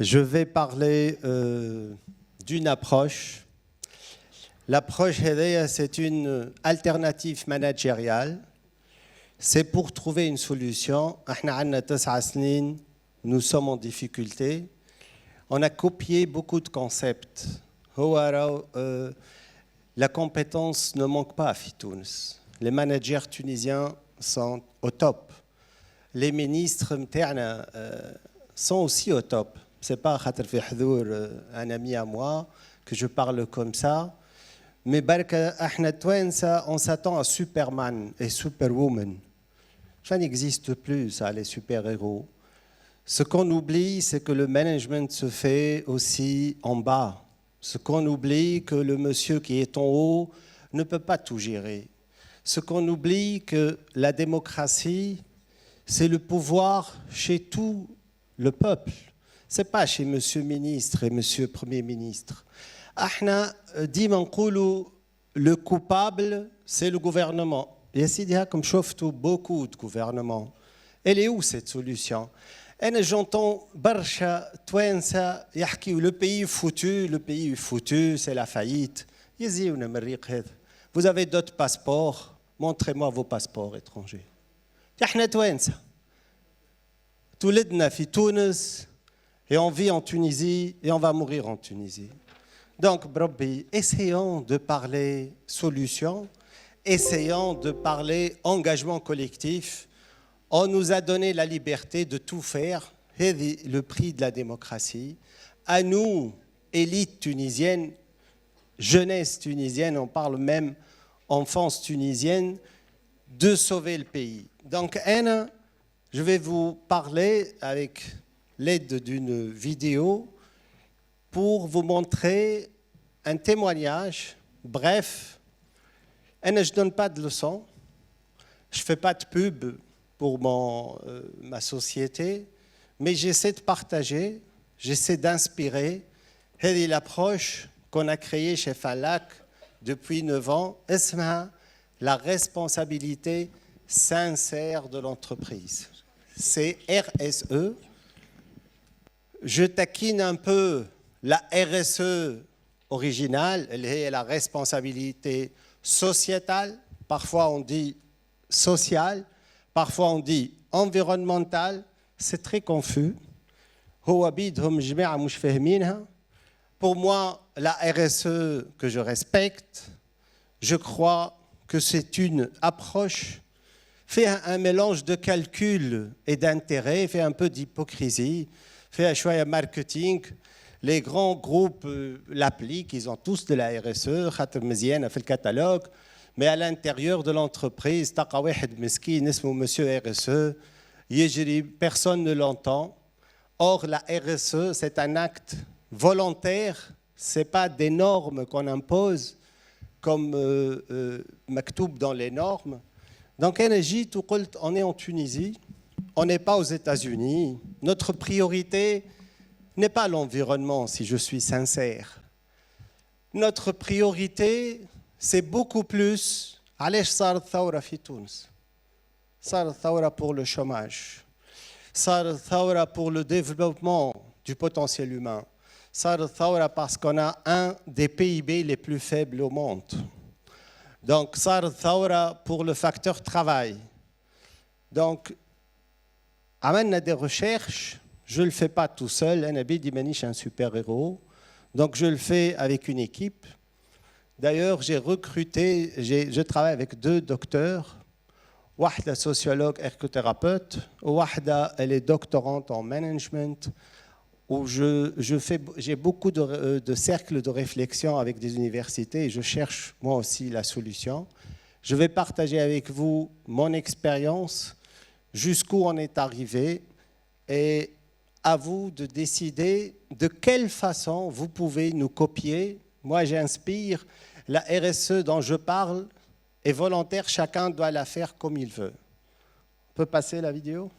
Je vais parler d'une approche. L'approche, c'est une alternative managériale. C'est pour trouver une solution. Nous sommes en difficulté. On a copié beaucoup de concepts. La compétence ne manque pas à Tunis. Les managers tunisiens sont au top. Les ministres sont aussi au top. Ce n'est pas un ami à moi que je parle comme ça. Mais on s'attend à Superman et Superwoman. Ça n'existe plus, ça, les super-héros. Ce qu'on oublie, c'est que le management se fait aussi en bas. Ce qu'on oublie, que le monsieur qui est en haut ne peut pas tout gérer. Ce qu'on oublie, que la démocratie, c'est le pouvoir chez tout le peuple. Ce n'est pas chez monsieur ministre et monsieur premier ministre. Le coupable, c'est le gouvernement. Et comme je beaucoup de gouvernements. Elle est où cette solution? J'entends le pays est foutu, c'est la faillite. Vous avez d'autres passeports, montrez-moi vos passeports étrangers. Et on vit en Tunisie et on va mourir en Tunisie. Donc, essayons de parler solution, essayons de parler engagement collectif. On nous a donné la liberté de tout faire, c'est le prix de la démocratie. À nous, élite tunisienne, jeunesse tunisienne, on parle même enfance tunisienne, de sauver le pays. Donc, je vais vous parler avec l'aide d'une vidéo pour vous montrer un témoignage. Bref, je ne donne pas de leçons, je ne fais pas de pub pour ma société, mais j'essaie de partager, j'essaie d'inspirer. C'est l'approche qu'on a créée chez Fallac depuis 9 ans. La responsabilité sincère de l'entreprise. C'est RSE. Je taquine un peu la RSE originale, elle est la responsabilité sociétale. Parfois on dit sociale, parfois on dit environnementale. C'est très confus. Pour moi, la RSE que je respecte, je crois que c'est une approche, fait un mélange de calcul et d'intérêt, fait un peu d'hypocrisie, fait un choix marketing. Les grands groupes l'appliquent, ils ont tous de la RSE, fait le catalogue, mais à l'intérieur de l'entreprise, monsieur RSE, personne ne l'entend. Or, la RSE, c'est un acte volontaire, ce n'est pas des normes qu'on impose, comme maktoub dans les normes. Donc, on est en Tunisie, on n'est pas aux États-Unis. Notre priorité n'est pas l'environnement, si je suis sincère. Notre priorité, c'est beaucoup plus. Allez, صارت ثورة في تونس. صارت ثورة pour le chômage. صارت ثورة pour le développement du potentiel humain. صارت ثورة parce qu'on a un des PIB les plus faibles au monde. Donc, صارت ثورة pour le facteur travail. Donc, عملنا des recherches. Je ne le fais pas tout seul. Je suis un super-héros. Donc, je le fais avec une équipe. D'ailleurs, j'ai recruté, je travaille avec 2 docteurs. Wahda sociologue ergothérapeute. Wahda, elle est doctorante en management. Où j'ai beaucoup de cercles de réflexion avec des universités et je cherche moi aussi la solution. Je vais partager avec vous mon expérience, jusqu'où on est arrivé et à vous de décider de quelle façon vous pouvez nous copier. Moi, j'inspire. La RSE dont je parle est volontaire, chacun doit la faire comme il veut. On peut passer la vidéo ?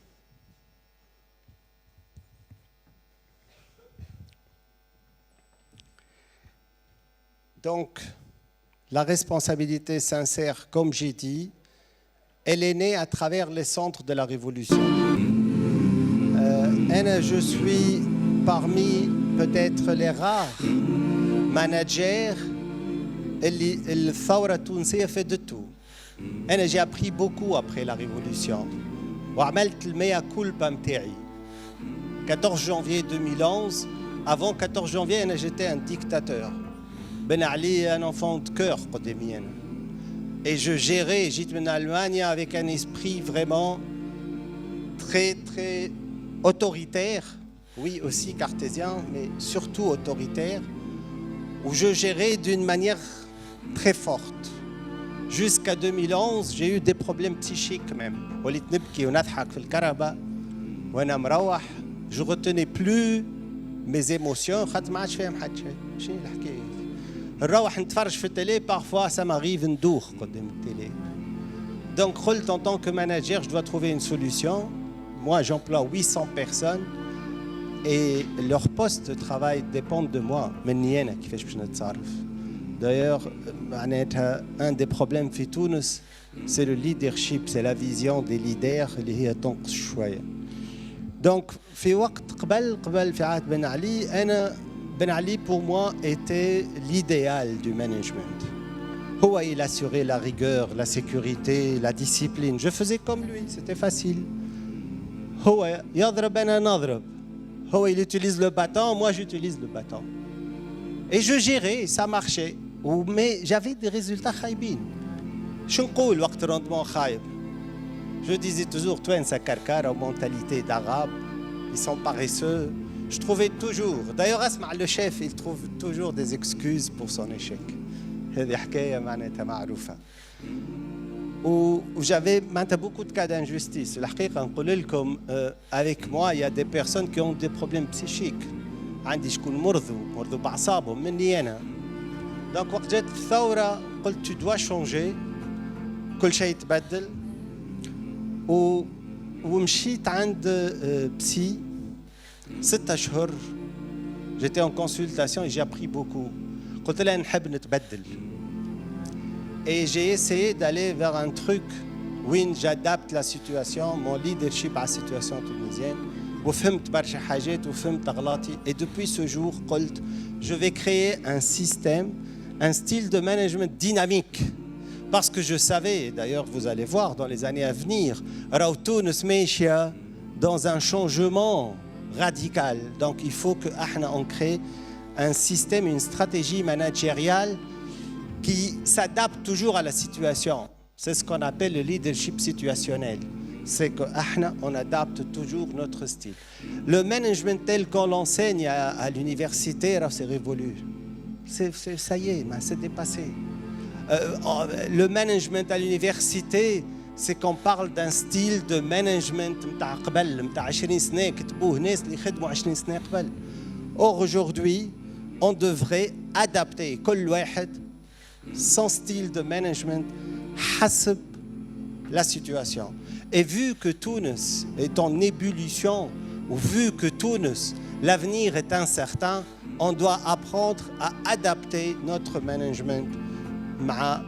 Donc, la responsabilité sincère, comme j'ai dit, elle est née à travers les centres de la Révolution. Je suis parmi peut-être les rares managers اللي الثورة التونسية fait de tout. أنا j'ai appris beaucoup après la révolution. وعملت الميا كولبا متاعي. 14 janvier 2011, avant 14 janvier, j'étais un dictateur. Ben Ali, un enfant de cœur, قدامي أنا. Et je gérais, j'étais en Allemagne avec un esprit vraiment très, très autoritaire. Oui, aussi cartésien, mais surtout autoritaire, où je gérais d'une manière très forte. Jusqu'à 2011, j'ai eu des problèmes psychiques même. Je ne retenais plus mes émotions. Parfois, ça m'arrive de télé. Donc, en tant que manager, je dois trouver une solution. Moi, j'emploie 800 personnes et leur poste de travail dépend de moi. D'ailleurs, un des problèmes في تونس, c'est le leadership, c'est la vision des leaders اللي هي تنقص شوية. Donc, في وقت قبل في عهد بن علي, Ben Ali pour moi était l'idéal du management. Il assurait la rigueur, la sécurité, la discipline. Je faisais comme lui, c'était facile. يضرب أنا نضرب. Il utilise le bâton, moi j'utilise le bâton. Et je gérais, ça marchait. Mais j'avais des résultats خايبين. شو نقول وقت rendement خايب? Je disais toujours, toi, une sakarkara, mentalité d'arabe, ils sont paresseux. Je trouvais toujours, d'ailleurs, Asma, le chef, il trouve toujours des excuses pour son échec. هذه حكاية معناتها معروفة. J'avais beaucoup de cas d'injustice. الحقيقة نقول لكم, avec moi, il y a des personnes qui ont des problèmes psychiques. عندي شكون مرضوا بأعصابهم مني أنا. Donc وقت جات الثورة قلت tu dois changer. كل شيء يتبدل. ومشيت عند psy 6 أشهر. J'étais en consultation et j'ai appris beaucoup. قلت لها نحب نتبدل. Et j'ai essayé d'aller vers un truc où j'adapte la situation, mon leadership à la situation tunisienne. وفهمت برشا حاجات وفهمت أغلاطي. Et depuis ce jour, قلت je vais créer un système, un style de management dynamique. Parce que je savais, d'ailleurs vous allez voir dans les années à venir, راهو تونس ماشية dans un changement radical. Donc il faut que on crée un système, une stratégie managériale qui s'adapte toujours à la situation. C'est ce qu'on appelle le leadership situationnel. C'est qu'on adapte toujours notre style. Le management tel qu'on l'enseigne à l'université, c'est révolu. Ça y est, c'est dépassé. Le management à l'université, c'est qu'on parle d'un style de management متاع قبل متاع 20 سنة كتبوه ناس اللي خدموا 20 سنة قبل. Or aujourd'hui, on devrait adapter كل واحد son style de management حسب la situation. Et vu que Tunis est en ébullition, ou vu que Tunis, l'avenir est incertain, on doit apprendre à adapter notre management à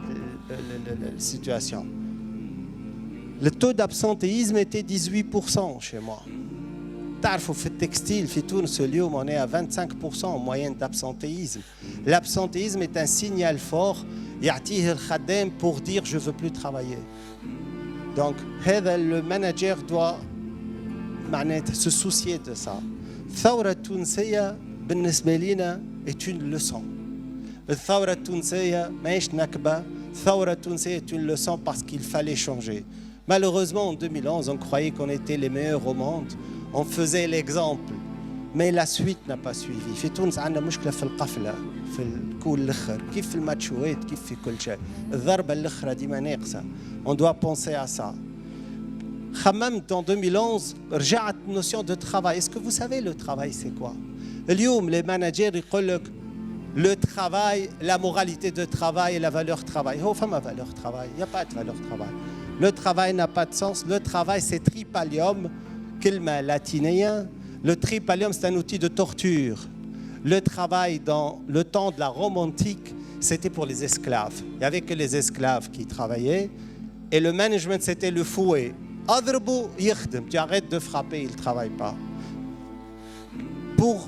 la situation. Le taux d'absentéisme était 18% chez moi. تعرفوا في التكستيل في تونس اليوم on est à 25% en moyenne d'absentéisme. L'absentéisme est un signal fort يعطيه الخدام pour dire je veux plus travailler. Donc le manager doit se soucier de ça. الثورة التونسية بالنسبة لنا est une leçon. الثورة التونسية ماهيش نكبة. الثورة التونسية est une leçon parce qu'il fallait changer. Malheureusement, en 2011, on croyait qu'on était les meilleurs au monde. On faisait l'exemple. Mais la suite n'a pas suivi. في تونس عندنا مشكلة في القفلة، في الكول الأخر، كيف في الماتشوات، كيف في كل شيء. الضربة الأخرى ديما ناقصة. On doit penser à ça. خممت en 2011 رجعت notion de travail. Est-ce que vous savez le travail c'est quoi? اليوم les managers يقول لك le travail, la moralité de travail et la valeur travail. Oh, femme a valeur travail. Il n'y a pas de valeur travail. Le travail n'a pas de sens. Le travail, c'est tripalium, kilma latinéen. Le tripalium, c'est un outil de torture. Le travail, dans le temps de la Rome antique, c'était pour les esclaves. Il n'y avait que les esclaves qui travaillaient. Et le management, c'était le fouet. Adrbu yikhdem. Tu arrêtes de frapper, il ne travaille pas. pour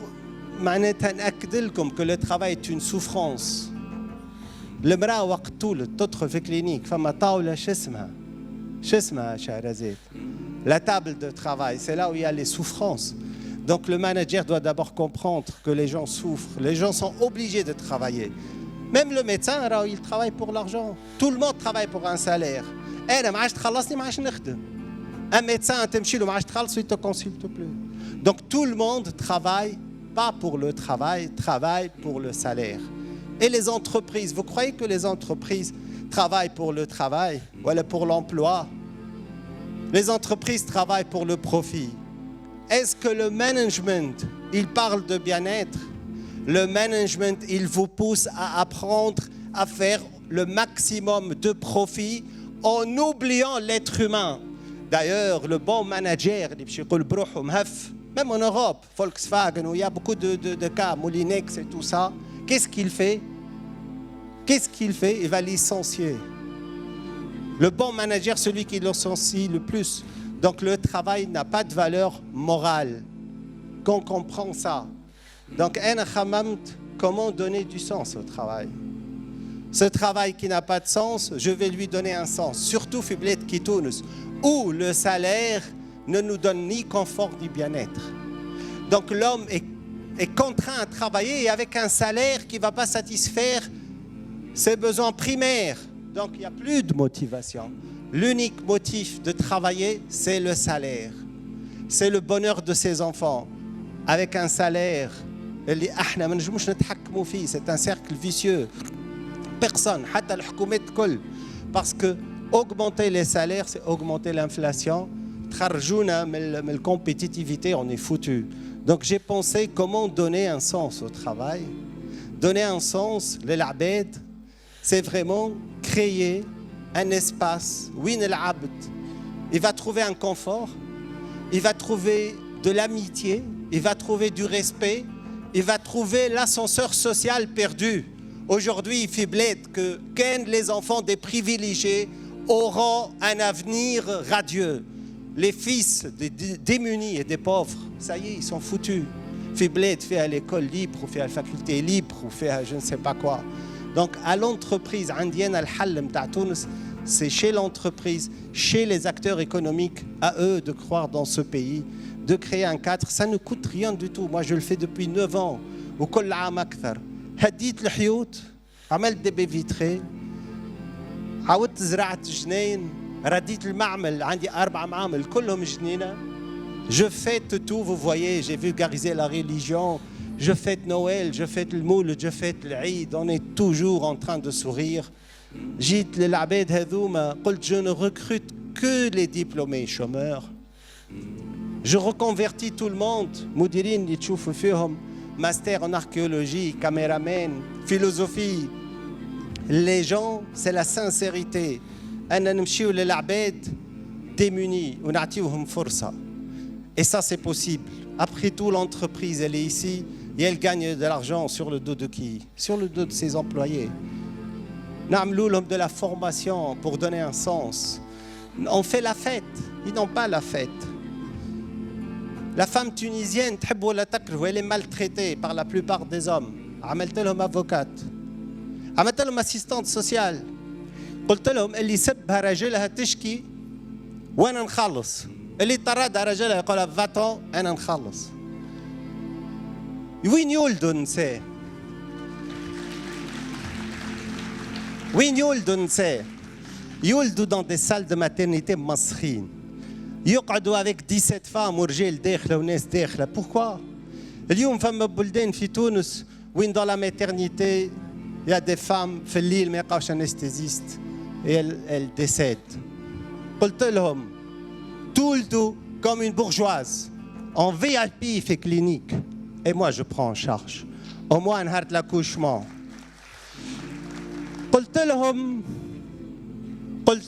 معناتها نأكد لكم que le travail est une souffrance. المرأة وقت طول تدخل في كلينيك فما طاولة شو اسمها شهرزاد. La table de travail, c'est là où il y a les souffrances. Donc le manager doit d'abord comprendre que les gens souffrent. Les gens sont obligés de travailler. Même le médecin, il travaille pour l'argent. Tout le monde travaille pour un salaire. Un médecin, il ne te consulte plus. Donc tout le monde travaille, pas pour le travail, travaille pour le salaire. Et les entreprises, vous croyez que les entreprises travaillent pour le travail ou pour l'emploi? Les entreprises travaillent pour le profit. Est-ce que le management, il parle de bien-être? Le management, il vous pousse à apprendre à faire le maximum de profit en oubliant l'être humain. D'ailleurs, le bon manager, même en Europe, Volkswagen, où il y a beaucoup de cas, Moulinex et tout ça, qu'est-ce qu'il fait? Il va licencier. Le bon manager, celui qui licencie le plus. Donc le travail n'a pas de valeur morale. Qu'on comprend ça. Donc, comment donner du sens au travail? Ce travail qui n'a pas de sens, je vais lui donner un sens. Surtout Fiblet Kitounus, où le salaire ne nous donne ni confort ni bien-être. Donc l'homme est contraint à travailler et avec un salaire qui ne va pas satisfaire ses besoins primaires. Donc il n'y a plus de motivation. L'unique motif de travailler, c'est le salaire. C'est le bonheur de ses enfants. Avec un salaire, c'est un cercle vicieux. Personne, parce que augmenter les salaires, c'est augmenter l'inflation. La compétitivité, on est foutu. Donc j'ai pensé comment donner un sens au travail. Donner un sens, l'abed, c'est vraiment créer un espace où il va trouver un confort, il va trouver de l'amitié, il va trouver du respect, il va trouver l'ascenseur social perdu. Aujourd'hui, il fait bled que les enfants des privilégiés auront un avenir radieux. Les fils des démunis et des pauvres, ça y est, ils sont foutus. Fait bled, fait à l'école libre, ou fait à la faculté libre, ou fait à je ne sais pas quoi. Donc, à l'entreprise indienne, c'est chez l'entreprise, chez les acteurs économiques, à eux de croire dans ce pays, de créer un cadre. Ça ne coûte rien du tout. Moi, je le fais depuis 9 ans. وكل عام أكثر. هديت الحيوط، عملت des baies vitrées، عودت زرعت جنين، رديت المعمل، عندي 4 معامل كلهم جنينة. Je fête tout, vous voyez, j'ai vulgarisé la religion. Je fête Noël, je fête le Mouled, je fête l'Aïd. On est toujours en train de sourire. جيت للعباد هذوما قلت je ne recrute que les diplômés chômeurs. Je reconvertis tout le monde. مديرين اللي تشوفوا فيهم master en archéologie, caméraman, philosophie. Les gens, c'est la sincérité. أنا نمشيو للعباد démunis ونعطيوهم فرصة. Et ça, c'est possible. Après tout, l'entreprise, elle est ici et elle gagne de l'argent sur le dos de qui? Sur le dos de ses employés. نعملوا لهم de la formation pour donner un sens. On fait la fête. Ils n'ont pas la fête. La femme tunisienne, elle est maltraitée par la plupart des hommes. عملت لهم avocate. عملت لهم assistante sociale. قلت لهم اللي سبها راجلها تشكي وانا نخلص. اللي طردها راجلها يقول فاتون انا نخلص. وين يولدوا النساء؟ وين يولدوا النساء؟ يولدوا dans des salles de maternité مصرين. يقعدوا avec 17 femmes ورجال داخله وناس داخله. Pourquoi؟ اليوم فما بلدان في تونس وين dans la maternité il y a des femmes في الليل ما يلقاوش anesthésiste et elles décèdent. قلت لهم تولدوا comme une bourgeoise en VIP fait clinique et moi je prends en charge. Au moins نهار l'accouchement. قلت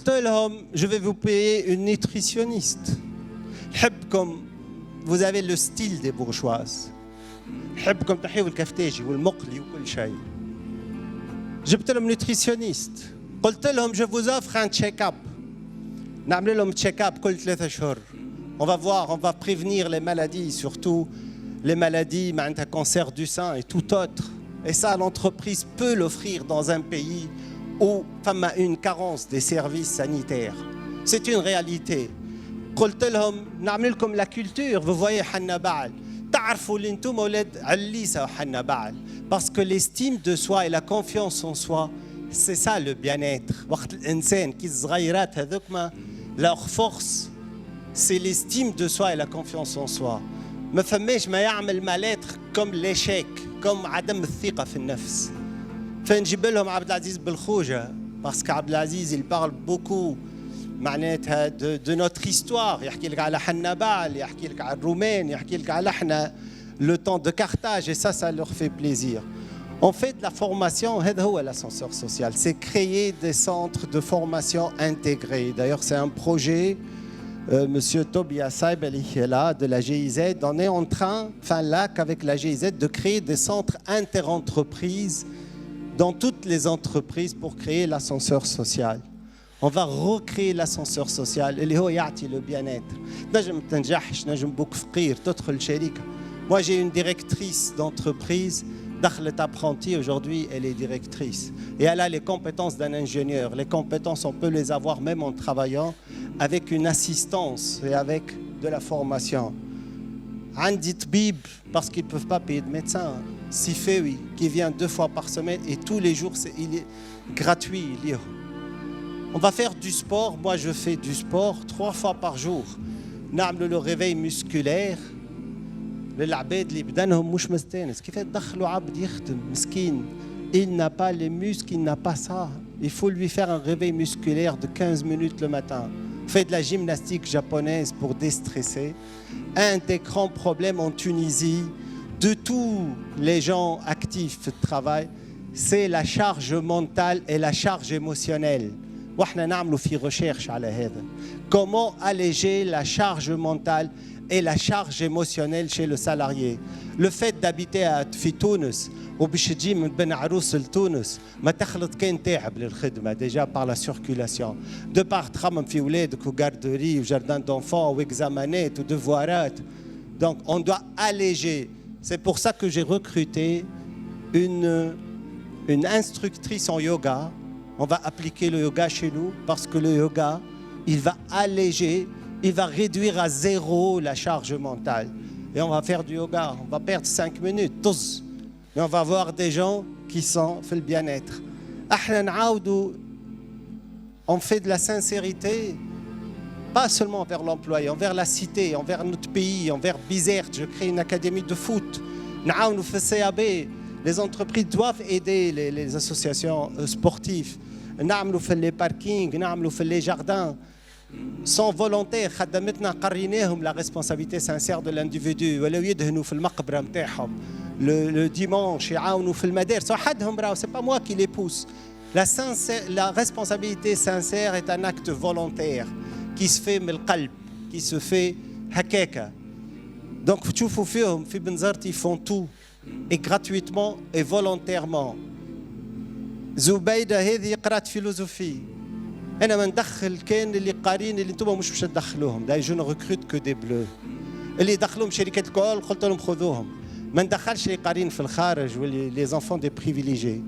لهم je vais vous payer une nutritionniste. حبكم vous avez le style des bourgeoises. حبكم تحيوا الكفتاجي والمقلي وكل شيء. جبت لهم nutritionniste. قلت لهم je vous offre un check-up. نعمل لهم check-up كل 3 أشهر. On va voir, on va prévenir les maladies, surtout les maladies, un cancer du sein et tout autre. Et ça, l'entreprise peut l'offrir dans un pays où il y a une carence des services sanitaires. C'est une réalité. قلت لهم نعمل لكم la culture, vous voyez حنا بعل. تعرفوا اللي انتم اولاد عليسه وحنا بعل. Parce que l'estime de soi et la confiance en soi, c'est ça le bien-être. وقت الانسان كي الصغيرات هذوك leur force, c'est l'estime de soi et la confiance en soi. ما فماش ما يعمل mal-être comme l'échec, comme عدم الثقة في النفس. فنجيب لهم عبد العزيز بالخوجة parce qu'Abdel Aziz il parle beaucoup معناتها de notre histoire. يحكي لك على حنبال، يحكي لك على الرومان، يحكي لك على احنا le temps de Carthage et ça leur fait plaisir. En fait, la formation, هذا هو l'ascenseur social, c'est créer des centres de formation intégrés. D'ailleurs, c'est un projet Monsieur Tobias Saib là, de la GIZ, on est en train, avec la GIZ, de créer des centres interentreprises dans toutes les entreprises pour créer l'ascenseur social. On va recréer l'ascenseur social, اللي هو يعطي le bien-être. نجم تنجحش، نجم بوك فقير، تدخل الشركة. Moi, j'ai une directrice d'entreprise, دخلت apprentie, aujourd'hui, elle est directrice. Et elle a les compétences d'un ingénieur. Les compétences, on peut les avoir même en travaillant avec une assistance et avec de la formation. عندي طبيب, parce qu'ils ne peuvent pas payer de médecin. Sifewi, qui vient 2 fois par semaine et tous les jours, il est gratuit. On va faire du sport. Moi, je fais du sport 3 fois par jour. نعمل le réveil musculaire. للعباد اللي بدنهم مش مستانس كيف تدخلوا عبد يخدم مسكين. Il n'a pas les muscles, il n'a pas ça. Il faut lui faire un réveil musculaire de 15 minutes le matin. Fait de la gymnastique japonaise pour déstresser. Un des grands problèmes en Tunisie de tous les gens actifs de travail, c'est la charge mentale et la charge émotionnelle. وإحنا نعملوا في recherche على هذا. Comment alléger la charge mentale et la charge émotionnelle chez le salarié. Le fait d'habiter في تونس وباش تجي من بن عروس لتونس ما تخلط كان تعب للخدمه déjà par la circulation. De part تخمم في ولادك وغاردوري وجاردان d'enfants وإكزامانات ودفوارات. Donc on doit alléger. C'est pour ça que j'ai recruté une instructrice en yoga. On va appliquer le yoga chez nous parce que le yoga, il va alléger, il va réduire à 0 la charge mentale. Et on va faire du yoga, on va perdre 5 minutes, tous. Mais on va voir des gens qui sont fait le bien-être. On fait de la sincérité, pas seulement envers l'employé, envers la cité, envers notre pays, envers Bizerte. Je crée une académie de foot. Nous fait CAB. Les entreprises doivent aider les associations sportives. Nous fait les parkings, nous fait les jardins. Sans volontaire, la responsabilité sincère de l'individu. Le dimanche, c'est pas moi qui les pousse. La responsabilité sincère est un acte volontaire qui se fait من القلب, qui se fait هكاكا. Donc تشوفوا فيهم في بنزرتي font tout et gratuitement et volontairement. زبيدة هذه قرأت فيلوزوفي. أنا ما ندخل كان اللي قارين اللي انتم مش تدخلوهم. ده جو نركروت كو دي بلو. اللي دخلوهم شركات الكحول قلت لهم خذوهم. ما ندخلش اللي قارين في الخارج واللي لي زانفون دي بريفيليجي.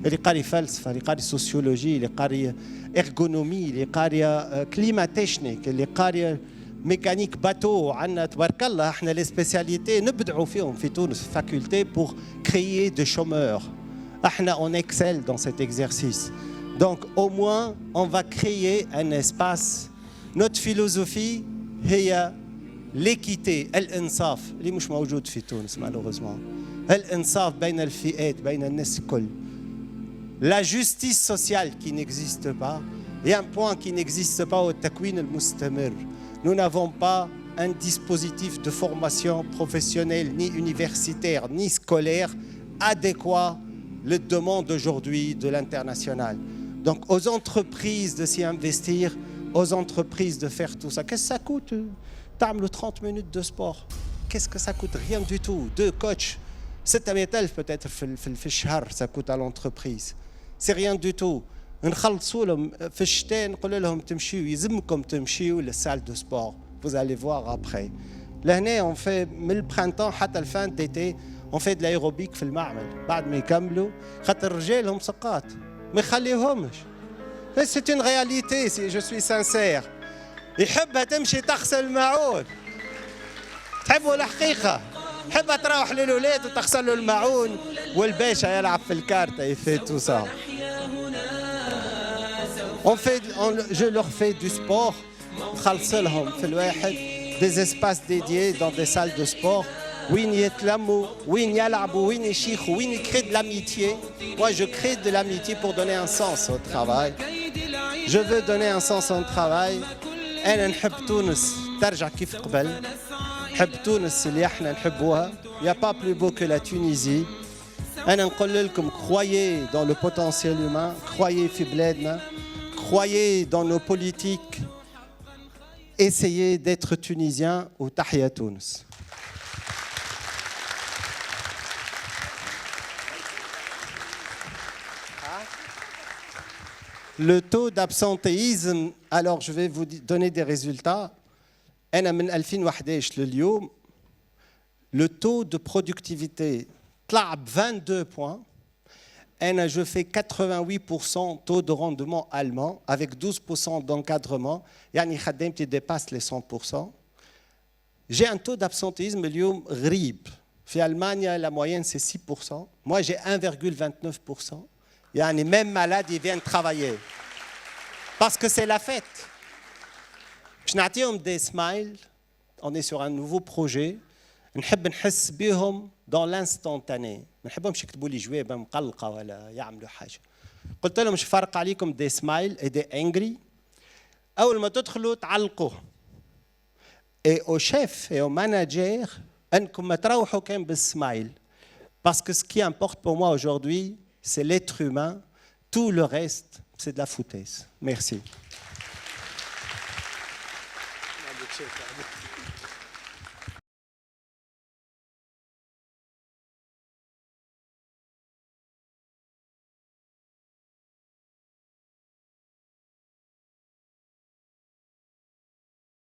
اللي قاري فلسفة، اللي قاري سوسيولوجي، اللي قاري ارغونومي، اللي قاري كليما تكنيك، اللي قاري ميكانيك باتو. عندنا تبارك الله احنا لي سبيسياليتي نبدعوا فيهم في تونس في فاكولتي بور كريي دي شومور. احنا on excelle dans cet exercice. Donc au moins on va créer un espace. Notre philosophie هي l'équité, الانصاف اللي مش موجود في تونس malheureusement. الانصاف بين الفئات بين الناس الكل. La justice sociale qui n'existe pas. Et un point qui n'existe pas au Takwin al-Mustamir. Nous n'avons pas un dispositif de formation professionnelle, ni universitaire, ni scolaire, adéquat aux demandes aujourd'hui de l'international. Donc aux entreprises de s'y investir, aux entreprises de faire tout ça. Qu'est-ce que ça coûte? T'as 30 minutes de sport. Qu'est-ce que ça coûte? Rien du tout. 2 coachs. 600,000 peut-être ça coûte à l'entreprise. C'est rien du tout. نخلصوا لهم في الشتاء نقول لهم تمشيوا يلزمكم تمشيوا للسال دو سبور. Vous allez voir après. لهنا on fait من البرانتون حتى الفان d'été on fait de l'aérobic في المعمل بعد ما يكملوا خاطر رجالهم سقاط ما يخليهمش. C'est une réalité si je suis sincère. يحبها تمشي تغسل الماعون. تحبوا الحقيقة. حبها تروح للولاد وتغسل له الماعون والباشا يلعب في الكارت et fait tout ça. Je leur fais du sport. نخلص لهم في الواحد des espaces dédiés dans des salles de sport. وين يتلموا وين يلعبوا وين يشيخوا وين يكري de l'amitié. Moi je crée de l'amitié pour donner un sens au travail. Je veux donner un sens au travail. أنا نحب تونس ترجع كيف قبل. نحب تونس اللي احنا نحبوها. Il n'y a pas plus beau que la Tunisie. أنا نقول لكم croyez dans le potentiel humain, croyez في بلادنا, croyez dans nos politiques. Essayez d'être tunisien ou tahia Tunis. Le taux d'absentéisme, alors je vais vous donner des résultats. أنا من 2011 لليوم le taux de productivité طلع ب 22 points. Je fais 88% taux de rendement allemand avec 12% d'encadrement. يعني خدمتي dépasse les 100%. J'ai un taux d'absentéisme اليوم غريب. في ألمانيا la moyenne c'est 6%. Moi j'ai 1,29%. يعني même malades ils viennent travailler. Parce que c'est la fête. باش نعطيهم des smiles. On est sur un nouveau projet. نحب نحس بهم dans l'instantané. ما نحبهمش يكتبوا لي جوابه مقلقه ولا يعملوا حاجه. قلت لهم مش فرق عليكم دي سمايل et des angry. اول ما تدخلوا تعلقوا. Et au chef et au manager انكم ما تروحوا كان بالسمايل. Parce que ce qui importe pour moi aujourd'hui, c'est l'être humain. Tout le reste, c'est de la foutaise. Merci.